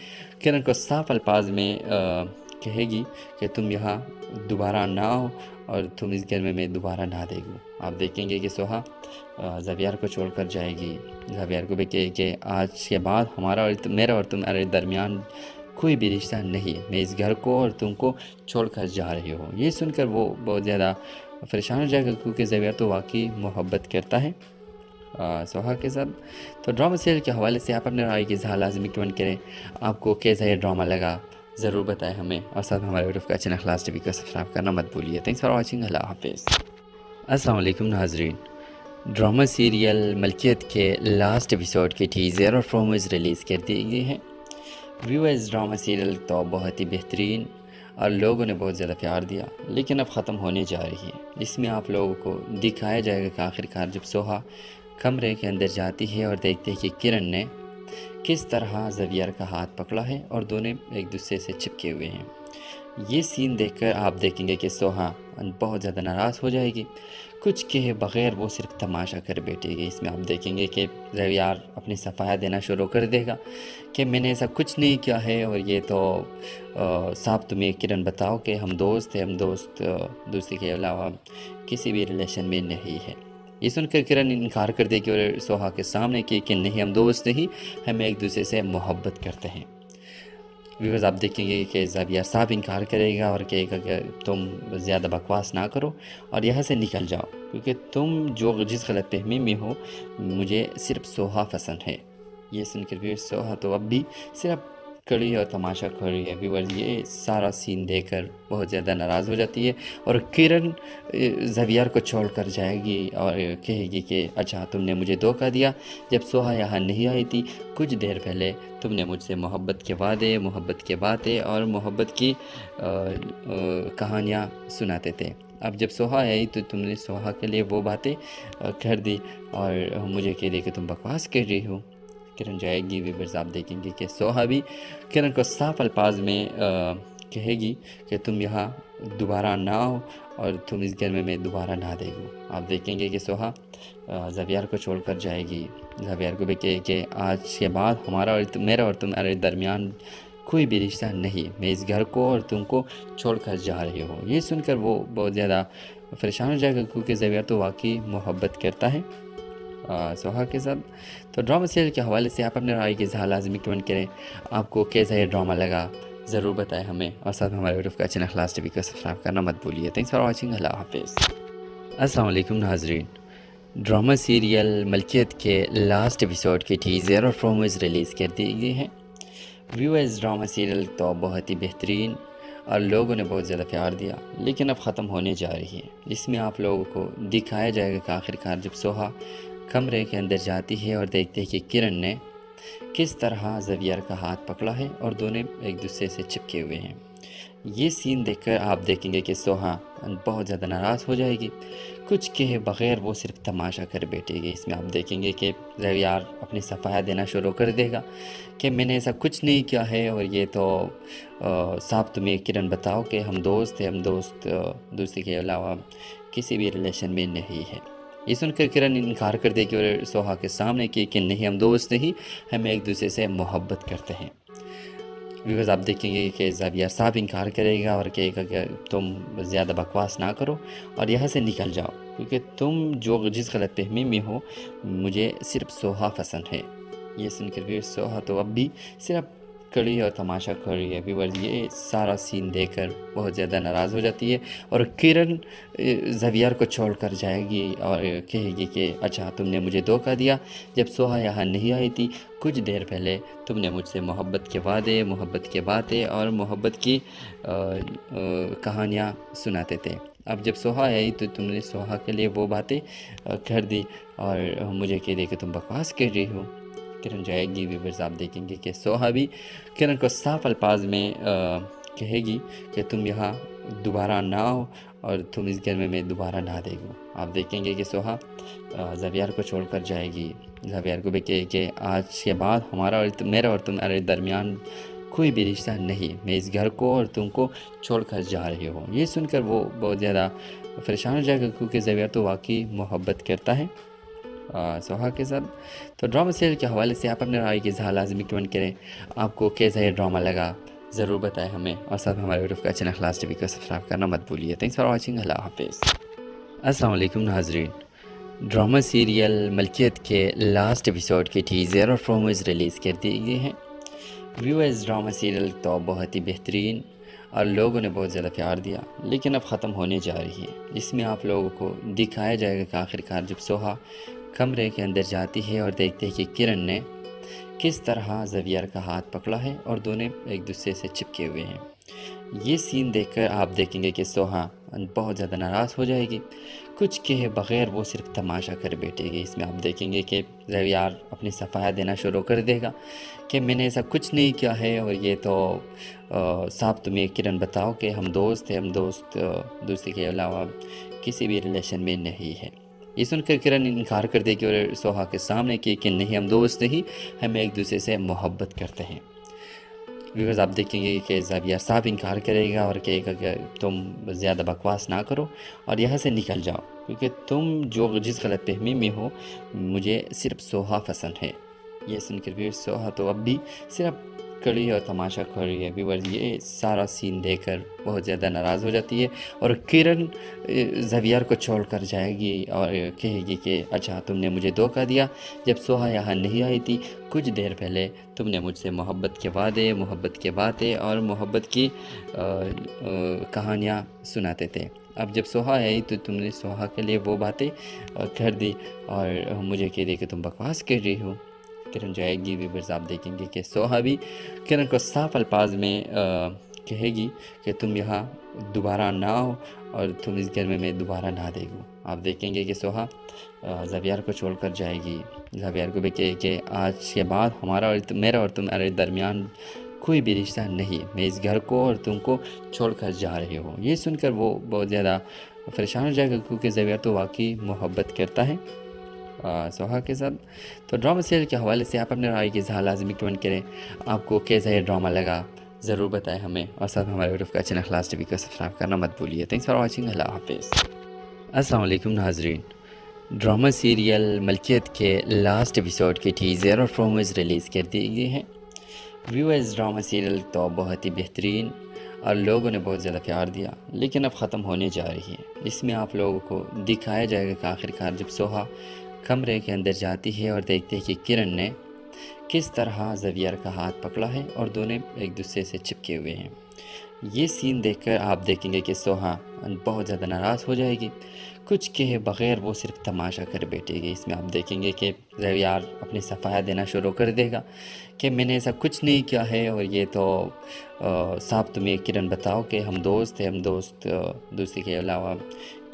G: किरण को साफ अल्फाज में कहेगी कि तुम यहाँ दोबारा ना हो और तुम इस घर में मैं दोबारा ना देखूँ। आप देखेंगे कि सोहा ज़वियर को छोड़कर जाएगी। ज़वियर को भी कहे कि आज के बाद हमारा और मेरा और तुम्हारे दरमियान कोई भी रिश्ता नहीं है, मैं इस घर को और तुमको छोड़कर जा रही हूँ। ये सुनकर वो बहुत ज़्यादा परेशान हो जाएगा, क्योंकि ज़वियर तो वाकई मोहब्बत करता है सोहा के साथ। तो ड्रामा सीरियल के हवाले से आप अपने राय की इज़हार लाजमी कमेंट करें। आपको कैसा ये ड्रामा लगा ज़रूर बताएं हमें, और साथ में हमारे वीडियो का चैनल क्लास टीवी को सब्सक्राइब करना मत भूलिए। Thanks for watching. अल्लाह हाफिज़। अस्सलाम वालेकुम नाजरीन। ड्रामा सीरियल मलकियत के लास्ट एपिसोड के टीज़र और प्रोमोज रिलीज़ कर दिए गए हैं। व्यूअर्स, ड्रामा सीरियल तो बहुत ही बेहतरीन और लोगों ने बहुत ज़्यादा प्यार दिया, लेकिन अब ख़त्म होने जा रही है, जिसमें आप लोगों को दिखाया जाएगा कि आखिरकार जब सोहा कमरे के अंदर जाती है और देखते हैं कि किरण ने किस तरह ज़वियर का हाथ पकड़ा है और दोनों एक दूसरे से चिपके हुए हैं। ये सीन देखकर आप देखेंगे कि सोहा बहुत ज़्यादा नाराज़ हो जाएगी, कुछ कहे बग़ैर वो सिर्फ तमाशा कर बैठेगी। इसमें आप देखेंगे कि ज़वियर अपनी सफाया देना शुरू कर देगा कि मैंने ऐसा कुछ नहीं किया है, और ये तो साहब तुम्हें किरण बताओ कि हम दोस्त हैं, हम दोस्त दूसरे के अलावा किसी भी रिलेशन में नहीं है। ये सुनकर किरण इनकार कर देगी और सोहा के सामने कि नहीं, हम दोस्त नहीं, हम एक दूसरे से मोहब्बत करते हैं। व्यूअर्स, आप देखेंगे कि ज़वियर साहब इनकार करेगा और कहेगा कि तुम ज़्यादा बकवास ना करो और यहाँ से निकल जाओ, क्योंकि तुम जो जिस गलत फहमी में हो, मुझे सिर्फ सोहा पसंद है। ये सुनकर व्यूअर्स सोहा तो अब भी सिर्फ कड़ी और तमाशा कर रही है। व्यूअर्स, ये सारा सीन देखकर बहुत ज़्यादा नाराज़ हो जाती है और किरण ज़वियर को छोड़ कर जाएगी और कहेगी कि अच्छा, तुमने मुझे धोखा दिया, जब सोहा यहाँ नहीं आई थी, कुछ देर पहले तुमने मुझसे मोहब्बत के वादे, मोहब्बत के बातें और मोहब्बत की कहानियाँ सुनाते थे। अब जब सोहा आई तो तुमने सोहा के लिए वो बातें कर दी और मुझे कह दे कि तुम बकवास कर रही हो। किरण जाएगी। व्यूअर्स, आप देखेंगे कि सोहा भी किरण को साफ अल्फाज में कहेगी कि तुम यहाँ दोबारा ना हो और तुम इस घर में मैं दोबारा ना देखूँ। आप देखेंगे कि सोहा ज़वियर को छोड़कर जाएगी। ज़वियर को भी कहे कि आज के बाद हमारा और मेरा और तुम्हारे दरमियान कोई भी रिश्ता नहीं है, मैं इस घर को और तुमको छोड़कर जा रही हूँ। ये सुनकर वो बहुत ज़्यादा परेशान हो जाएगा, क्योंकि ज़वियर तो वाकई मोहब्बत करता है सोहा के साथ। तो ड्रामा सीरियल के हवाले से आप अपने राय की इज़हार लाजमी कमेंट करें। आपको कैसा ये ड्रामा लगा ज़रूर बताएं हमें, और साथ में हमारे वीडियो का चैनल क्लास टीवी को सब्सक्राइब करना मत भूलिए। Thanks for watching. अल्लाह हाफिज़। अस्सलाम वालेकुम नाजरीन। ड्रामा सीरियल मलकियत के लास्ट एपिसोड के टीज़र और प्रोमोज रिलीज़ कर दिए गए हैं। व्यूअर्स, ड्रामा सीरियल तो बहुत ही बेहतरीन और लोगों ने बहुत ज़्यादा प्यार दिया, लेकिन अब ख़त्म होने जा रही है, जिसमें आप लोगों को दिखाया जाएगा कि आखिरकार जब सोहा कमरे के अंदर जाती है और देखती है कि किरण ने किस तरह ज़वियर का हाथ पकड़ा है और दोनों एक दूसरे से चिपके हुए हैं। ये सीन देखकर आप देखेंगे कि सोहा बहुत ज़्यादा नाराज़ हो जाएगी। कुछ कहे बगैर वो सिर्फ तमाशा कर बैठेगी। इसमें आप देखेंगे कि ज़वियर अपनी सफाया देना शुरू कर देगा कि मैंने ऐसा कुछ नहीं किया है और ये तो साहब तुम्हें किरण बताओ कि हम दोस्त हैं, हम दोस्ती के अलावा किसी भी रिलेशन में नहीं है। ये सुनकर किरण इनकार कर देगी और सोहा के सामने कि नहीं, हम दोस्त नहीं, हम एक दूसरे से मोहब्बत करते हैं। बिकॉज आप देखेंगे कि ज़वियर साहब इनकार करेगा और कहेगा कि तुम ज़्यादा बकवास ना करो और यहाँ से निकल जाओ, क्योंकि तुम जिस गलत फहमी में हो, मुझे सिर्फ सोहा पसंद है। ये सुनकर फिर सोहा तो अब भी सिर्फ कड़ी और तमाशा कर रही है। व्यूअर्स, ये सारा सीन देखकर बहुत ज़्यादा नाराज़ हो जाती है और किरण ज़वियर को छोड़ कर जाएगी और कहेगी कि अच्छा, तुमने मुझे धोखा दिया। जब सोहा यहाँ नहीं आई थी, कुछ देर पहले तुमने मुझसे मोहब्बत के वादे, मोहब्बत के बातें और मोहब्बत की कहानियाँ सुनाते थे। अब जब सोहा आई तो तुमने सोहा के लिए वो बातें कर दी और मुझे कह दे कि तुम बकवास कर रही हो। किरण जाएगी। व्यूअर्स, आप देखेंगे कि सोहा भी किरण को साफ अल्फाज में कहेगी कि तुम यहाँ दोबारा ना हो और तुम इस घर में मैं दोबारा ना देखूँ। आप देखेंगे कि सोहा ज़वियर को छोड़कर जाएगी। ज़वियर को भी कहे कि आज के बाद हमारा और मेरा और तुम्हारे दरमियान कोई भी रिश्ता नहीं, मैं इस घर को और तुमको छोड़कर जा रही हूँ। ये सुनकर वो बहुत ज़्यादा परेशान हो जाएगा, क्योंकि ज़वियर तो वाकई मोहब्बत करता है सोहा के साथ। तो ड्रामा सीरियल के हवाले से आप अपने राय की इज़हार लाजमी कमेंट करें। आपको कैसा ये ड्रामा लगा ज़रूर बताएं हमें, और साथ हमारे यूट्यूब का चैनल खलास टीवी को सब्सक्राइब करना मत भूलिए। Thanks for watching. अल्लाह हाफिज़। अस्सलाम वालेकुम नाज़रीन। ड्रामा सीरियल मलकियत के लास्ट एपिसोड के टीज़र और प्रोमोज रिलीज़ कर दिए गए हैं। व्यूअर्स, ड्रामा सीरियल तो बहुत ही बेहतरीन और लोगों ने बहुत ज़्यादा प्यार दिया, लेकिन अब ख़त्म होने जा रही है। इसमें आप लोगों को दिखाया जाएगा कि आखिरकार जब सोहा कमरे के अंदर जाती है और देखते हैं कि किरण ने किस तरह ज़वियर का हाथ पकड़ा है और दोनों एक दूसरे से चिपके हुए हैं। ये सीन देखकर आप देखेंगे कि सोहा बहुत ज़्यादा नाराज़ हो जाएगी। कुछ कहे बगैर वो सिर्फ तमाशा कर बैठेगी। इसमें आप देखेंगे कि ज़वियर अपनी सफाया देना शुरू कर देगा कि मैंने ऐसा कुछ नहीं किया है और ये तो साहब तुम्हें किरण बताओ कि हम दोस्त हैं, हम दोस्ती के अलावा किसी भी रिलेशन में नहीं है। ये सुनकर किरण इनकार कर देगी और सोहा के सामने कि नहीं, हम दोस्त नहीं, हम एक दूसरे से मोहब्बत करते हैं। बिकॉज आप देखेंगे कि ज़वियर साहब इनकार करेगा और कहेगा कि तुम ज़्यादा बकवास ना करो और यहाँ से निकल जाओ, क्योंकि तुम जिस गलत फहमी में हो, मुझे सिर्फ सोहा पसंद है। ये सुनकर फिर सोहा तो अब भी सिर्फ कड़ी और तमाशा कर रही है। व्यूअर्स, ये सारा सीन देखकर बहुत ज़्यादा नाराज़ हो जाती है और किरण ज़वियर को छोड़ कर जाएगी और कहेगी कि अच्छा, तुमने मुझे धोखा दिया। जब सोहा यहाँ नहीं आई थी, कुछ देर पहले तुमने मुझसे मोहब्बत के वादे, मोहब्बत के बातें और मोहब्बत की कहानियाँ सुनाते थे। अब जब सोहा आई तो तुमने सोहा के लिए वो बातें कर दी और मुझे कह दे कि तुम बकवास कर रही हो। किरण जाएगी। व्यूअर्स, आप देखेंगे कि सोहा भी किरण को साफ अल्फाज में कहेगी कि तुम यहाँ दोबारा ना हो और तुम इस घर में मैं दोबारा ना देखूँ। आप देखेंगे कि सोहा ज़वियर को छोड़कर जाएगी। ज़वियर को भी कहे कि आज के बाद हमारा और मेरा और तुम्हारे दरमियान कोई भी रिश्ता नहीं, मैं इस घर को और तुमको छोड़कर जा रही हूँ। ये सुनकर वो बहुत ज़्यादा परेशान हो जाएगा, क्योंकि ज़वियर तो वाकई मोहब्बत करता है सोहा के साथ। तो ड्रामा सीरियल के हवाले से आप अपने राय की इज़हार लाजमी कमेंट करें। आपको कैसा ये ड्रामा लगा ज़रूर बताएं हमें, और साथ हमारे यूट्यूब का चैनल खलास टीवी को सब्सक्राइब करना मत भूलिए। Thanks for watching. अल्लाह हाफिज़। अस्सलाम वालेकुम नाज़रीन। ड्रामा सीरियल मलकियत के लास्ट एपिसोड के टीज़र और प्रोमोज रिलीज़ कर दिए गए हैं। व्यूअर्स, ड्रामा सीरियल तो बहुत ही बेहतरीन और लोगों ने बहुत ज़्यादा प्यार दिया, लेकिन अब ख़त्म होने जा रही है। इसमें आप लोगों को दिखाया जाएगा कि आखिरकार जब सोहा कमरे के अंदर जाती है और देखते हैं कि किरण ने किस तरह ज़वियर का हाथ पकड़ा है और दोनों एक दूसरे से चिपके हुए हैं। ये सीन देखकर आप देखेंगे कि सोहा बहुत ज़्यादा नाराज़ हो जाएगी। कुछ कहे बगैर वो सिर्फ तमाशा कर बैठेगी। इसमें आप देखेंगे कि ज़वियर अपनी सफाया देना शुरू कर देगा कि मैंने ऐसा कुछ नहीं किया है और ये तो साहब तुम्हें किरण बताओ कि हम दोस्त हैं, हम दोस्ती के अलावा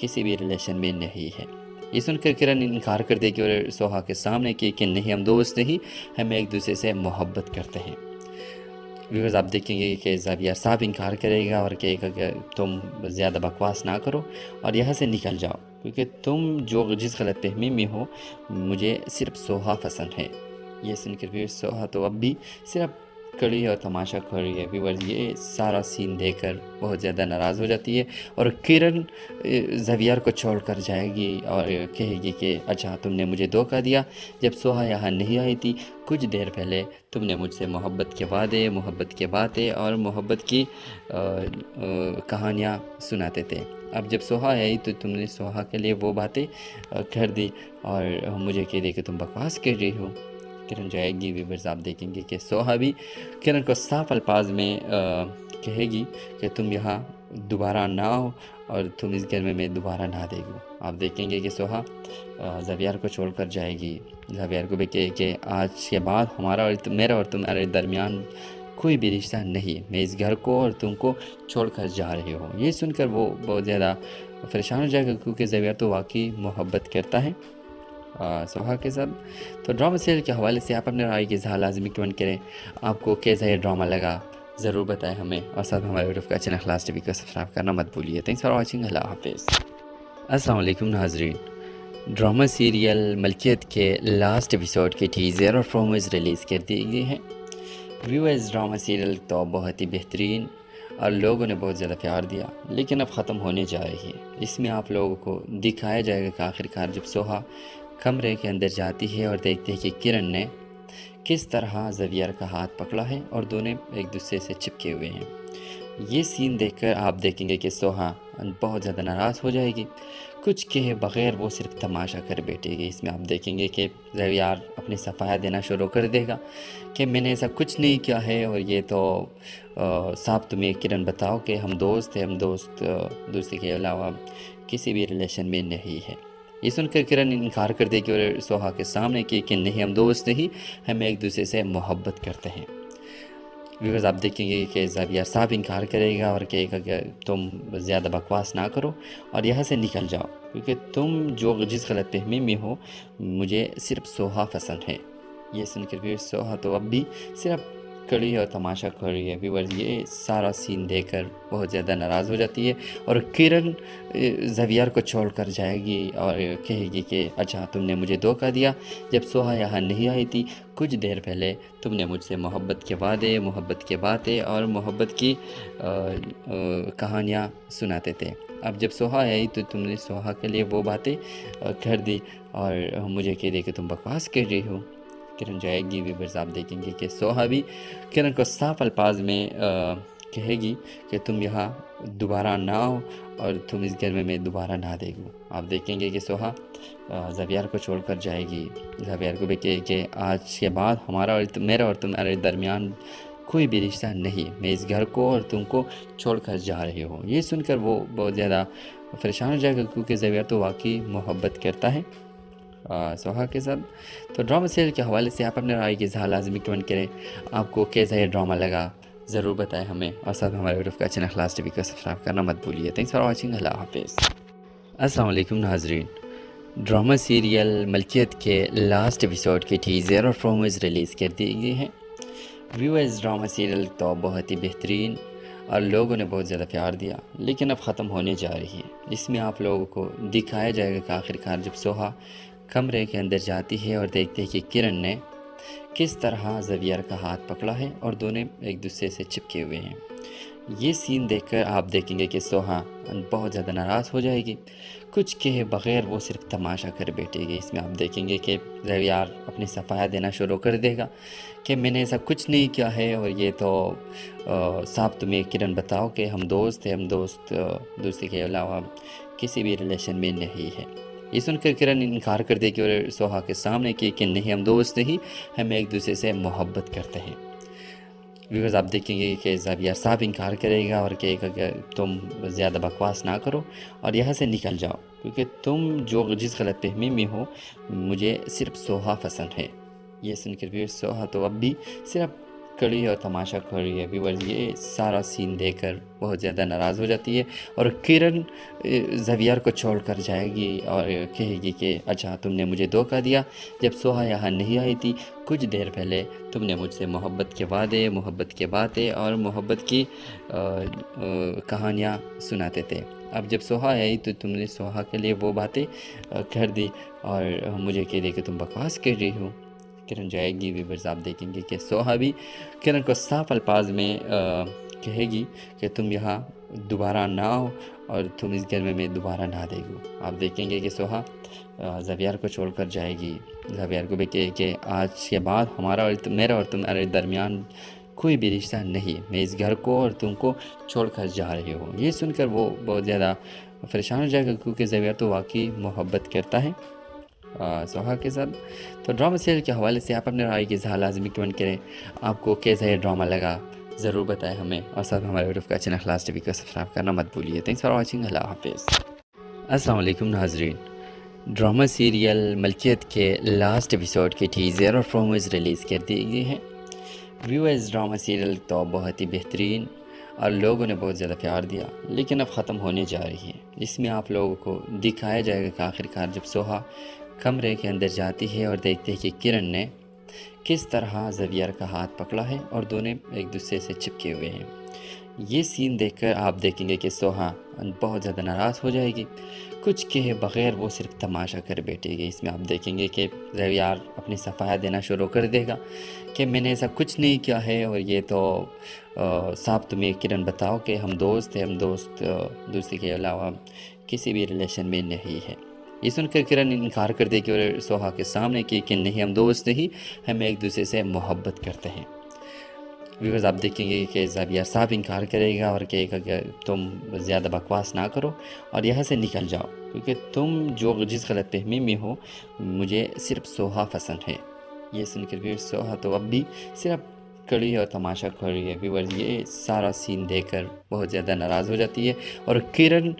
G: किसी भी रिलेशन में नहीं है। ये सुनकर किरण इनकार कर देगी और सोहा के सामने कि नहीं, हम दोस्त नहीं, हम एक दूसरे से मोहब्बत करते हैं। व्यूअर्स, आप देखेंगे कि ज़ावियर साहब इनकार करेगा और कहेगा कि तुम ज़्यादा बकवास ना करो और यहाँ से निकल जाओ, क्योंकि तुम जो जिस गलत फहमी में हो, मुझे सिर्फ सोहा पसंद है। ये सुनकर फिर सोहा तो अब भी सिर्फ कड़ी और तमाशा कर रही है। व्यूअर्स, ये सारा सीन देखकर बहुत ज़्यादा नाराज़ हो जाती है और किरण ज़ावियर को छोड़ कर जाएगी और कहेगी कि अच्छा, तुमने मुझे धोखा दिया। जब सोहा यहाँ नहीं आई थी, कुछ देर पहले तुमने मुझसे मोहब्बत के वादे, मोहब्बत के बातें और मोहब्बत की कहानियाँ सुनाते थे। अब जब सोहा आई तो तुमने सोहा के लिए वो बातें कर दी और मुझे कह दी कि तुम बकवास कर रही हो। किरण जाएगी। व्यूअर्स, आप देखेंगे कि सोहा भी किरण को साफ अल्फाज में कहेगी कि तुम यहाँ दोबारा ना हो और तुम इस घर में मैं दोबारा ना देखूँ। आप देखेंगे कि सोहा ज़ावियर को छोड़ कर जाएगी। ज़ावियर को भी कहे कि आज के बाद हमारा और मेरा और तुम्हारे दरमियान कोई भी रिश्ता नहीं, मैं इस घर को और तुमको छोड़ कर जा रही हूँ। ये सुनकर वो बहुत ज़्यादा परेशान हो जाएगा, क्योंकि ज़ावियर तो वाकई मोहब्बत करता है सोहा के साथ। तो ड्रामा सीरियल के हवाले से आप अपने राय की इज़हार लाजमी कमेंट करें। आपको कैसा ये ड्रामा लगा ज़रूर बताएं हमें, और साथ हमारे यूट्यूब का चैनल खलास टीवी को सब्सक्राइब करना मत भूलिए। Thanks for watching. अल्लाह हाफिज़। अस्सलाम वालेकुम नाज़रीन। ड्रामा सीरियल मलकियत के लास्ट एपिसोड के टीज़र और प्रोमोज रिलीज़ कर दिए गए हैं। व्यूअर्स, ड्रामा सीरियल तो बहुत ही बेहतरीन और लोगों ने बहुत ज़्यादा प्यार दिया, लेकिन अब ख़त्म होने जा रही है। इसमें आप लोगों को दिखाया जाएगा कि आखिरकार जब सोहा कमरे के अंदर जाती है और देखते हैं कि किरण ने किस तरह ज़ावियर का हाथ पकड़ा है और दोनों एक दूसरे से चिपके हुए हैं। ये सीन देखकर आप देखेंगे कि सोहा बहुत ज़्यादा नाराज़ हो जाएगी। कुछ कहे बग़ैर वो सिर्फ तमाशा कर बैठेगी। इसमें आप देखेंगे कि ज़ावियर अपनी सफाया देना शुरू कर देगा कि मैंने ऐसा कुछ नहीं किया है और ये तो साहब तुम्हें किरण बताओ कि हम दोस्त हैं, हम दोस्ती के अलावा किसी भी रिलेशन में नहीं है। ये सुनकर किरण इनकार कर देगी और सोहा के सामने कि नहीं, हम दोस्त नहीं, हम एक दूसरे से मोहब्बत करते हैं। व्यूअर्स, आप देखेंगे कि ज़ावियर साहब इनकार करेगा और कहेगा कि तुम ज़्यादा बकवास ना करो और यहाँ से निकल जाओ, क्योंकि तुम जो जिस गलत फहमी में हो, मुझे सिर्फ सोहा पसंद है। ये सुनकर फिर सोहा तो अब भी सिर्फ कड़ी और तमाशा कर रही है। व्यूअर्स, ये सारा सीन देखकर बहुत ज़्यादा नाराज़ हो जाती है और किरण ज़ावियर को छोड़ कर जाएगी और कहेगी कि अच्छा, तुमने मुझे धोखा दिया। जब सोहा यहाँ नहीं आई थी, कुछ देर पहले तुमने मुझसे मोहब्बत के वादे, मोहब्बत के बातें और मोहब्बत की कहानियाँ सुनाते थे। अब जब सोहा आई तो तुमने सोहा के लिए वो बातें कर दी और मुझे कह दी कि तुम बकवास कर रही हो। किरण जाएगी। व्यूअर्स, आप देखेंगे कि सोहा भी किरण को साफ अल्फाज में कहेगी कि तुम यहाँ दोबारा ना हो और तुम इस घर में मैं दोबारा ना देखूँ। आप देखेंगे कि सोहा ज़ावियर को छोड़ कर जाएगी। ज़ावियर को भी कहे कि आज के बाद हमारा और मेरा और तुम्हारे दरमियान कोई भी रिश्ता नहीं, मैं इस घर को और तुमको छोड़ कर जा रही हूँ। ये सुनकर वो बहुत ज़्यादा परेशान हो जाएगा, क्योंकि ज़ावियर तो वाकई मोहब्बत करता है सोहा के साथ। तो ड्रामा सीरियल के हवाले से आप अपने राय की इज़हार लाजमी कमेंट करें। आपको कैसा ये ड्रामा लगा ज़रूर बताएं हमें, और साथ हमारे यूट्यूब का चैनल खलास टीवी को सब्सक्राइब करना मत भूलिए। Thanks for watching. अल्लाह हाफिज़। अस्सलाम वालेकुम नाज़रीन। ड्रामा सीरियल मलकियत के लास्ट एपिसोड के टीज़र और प्रोमोज रिलीज़ कर दिए गए हैं। व्यूअर्स, ड्रामा सीरियल तो बहुत ही बेहतरीन और लोगों ने बहुत ज़्यादा प्यार दिया, लेकिन अब ख़त्म होने जा रही है। इसमें आप लोगों को दिखाया जाएगा कि आखिरकार जब सोहा कमरे के अंदर जाती है और देखते हैं कि किरण ने किस तरह ज़ावियर का हाथ पकड़ा है और दोनों एक दूसरे से चिपके हुए हैं। ये सीन देखकर आप देखेंगे कि सोहा बहुत ज़्यादा नाराज़ हो जाएगी। कुछ कहे बग़ैर वो सिर्फ तमाशा कर बैठेगी। इसमें आप देखेंगे कि ज़ावियर अपनी सफाया देना शुरू कर देगा कि मैंने ऐसा कुछ नहीं किया है और ये तो साहब तुम्हें किरण बताओ कि हम दोस्त हैं, हम दोस्ती के अलावा किसी भी रिलेशन में नहीं है। ये सुनकर किरण इनकार कर देगी और सोहा के सामने कि नहीं, हम दोस्त नहीं, हम एक दूसरे से मोहब्बत करते हैं। व्यूअर्स, आप देखेंगे कि ज़ावियर साहब इनकार करेगा और कहेगा कि तुम ज़्यादा बकवास ना करो और यहाँ से निकल जाओ, क्योंकि तुम जो जिस गलत फहमी में हो, मुझे सिर्फ सोहा पसंद है। ये सुनकर फिर सोहा तो अब भी सिर्फ कड़ी और तमाशा कर रही है। व्यूअर्स ये सारा सीन देखकर बहुत ज़्यादा नाराज़ हो जाती है और किरण ज़वियर को छोड़ कर जाएगी और कहेगी कि अच्छा तुमने मुझे धोखा दिया, जब सोहा यहाँ नहीं आई थी कुछ देर पहले तुमने मुझसे मोहब्बत के वादे, मोहब्बत के बातें और मोहब्बत की कहानियाँ सुनाते थे। अब जब सोहा आई तो तुमने सोहा के लिए वो बातें कर दी और मुझे कह दी कि तुम बकवास कर रही हो। किरण जाएगी, व्यूअर्स आप देखेंगे कि सोहा भी किरण को साफ अल्फाज में कहेगी कि तुम यहाँ दोबारा ना आओ और तुम इस घर में मैं दोबारा ना देखूँ। आप देखेंगे कि सोहा ज़वियर को छोड़कर जाएगी। ज़वियर को भी कहे कि आज के बाद हमारा और मेरा और तुम्हारे दरमियान कोई भी रिश्ता नहीं, मैं इस घर को और तुमको छोड़कर जा रही हूँ। ये सुनकर वो बहुत ज़्यादा परेशान हो जाएगा क्योंकि ज़वियर तो वाकई मोहब्बत करता है सोहा के साथ। तो ड्रामा सीरियल के हवाले से आप अपने राय की इज़हार लाजमी कमेंट करें। आपको कैसा ये ड्रामा लगा ज़रूर बताएं हमें और साथ हमारे यूट्यूब का चैनल खलास टीवी को सब्सक्राइब करना मत भूलिए। Thanks for watching. अल्लाह हाफिज़। अस्सलाम वालेकुम नाजरीन, ड्रामा सीरियल मलकियत के लास्ट एपिसोड के टीज़र और प्रोमोज रिलीज़ कर दिए गए हैं। व्यूअर्स ड्रामा सीरियल तो बहुत ही बेहतरीन और लोगों ने बहुत ज़्यादा प्यार दिया, लेकिन अब ख़त्म होने जा रही है। इसमें आप लोगों को दिखाया जाएगा कि आखिरकार जब सोहा कमरे के अंदर जाती है और देखते हैं कि किरण ने किस तरह ज़वियर का हाथ पकड़ा है और दोनों एक दूसरे से चिपके हुए हैं। ये सीन देखकर आप देखेंगे कि सोहा बहुत ज़्यादा नाराज़ हो जाएगी, कुछ कहे बग़ैर वो सिर्फ तमाशा कर बैठेगी। इसमें आप देखेंगे कि ज़वियर अपनी सफाया देना शुरू कर देगा कि मैंने ऐसा कुछ नहीं किया है और ये तो साहब तुम्हें किरण बताओ कि हम दोस्त हैं, हम दोस्त दूसरे के अलावा किसी भी रिलेशन में नहीं है। ये सुनकर किरण इनकार कर देगी और सोहा के सामने कि नहीं हम दोस्त नहीं, हम एक दूसरे से मोहब्बत करते हैं। व्यूअर्स आप देखेंगे कि ज़वियर साहब इनकार करेगा और कहेगा कि तुम ज़्यादा बकवास ना करो और यहाँ से निकल जाओ क्योंकि तुम जो जिस गलत फहमी में हो मुझे सिर्फ सोहा पसंद है। ये सुनकर व्यूअर्स सोहा तो अब भी सिर्फ कड़ी और तमाशा कर रही है। व्यूअर्स ये सारा सीन देखकर बहुत ज़्यादा नाराज़ हो जाती है और किरण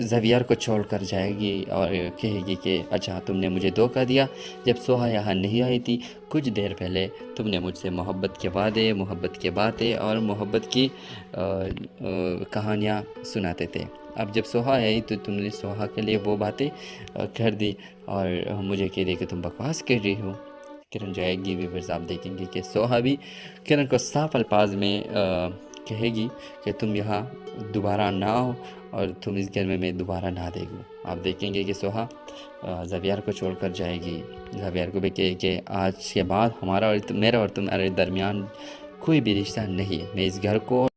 G: ज़वियर को छोड़ कर जाएगी और कहेगी कि अच्छा तुमने मुझे धोखा दिया, जब सोहा यहाँ नहीं आई थी कुछ देर पहले तुमने मुझसे मोहब्बत के वादे, मोहब्बत के बातें और मोहब्बत की कहानियाँ सुनाते थे। अब जब सोहा आई तो तुमने सोहा के लिए वो बातें कर दी और मुझे कह दी कि तुम बकवास कर रही हो। किरण जाएगी, व्यूअर्स आप देखेंगे कि सोहा भी किरण को साफ अल्फाज में कहेगी कि तुम यहाँ दोबारा ना आओ और तुम इस घर में मैं दोबारा ना देखूँ। आप देखेंगे कि सोहा ज़वियर को छोड़कर जाएगी। ज़वियर को भी कहे कि आज के बाद हमारा और मेरा और तुम्हारे दरमियान कोई भी रिश्ता नहीं, मैं इस घर को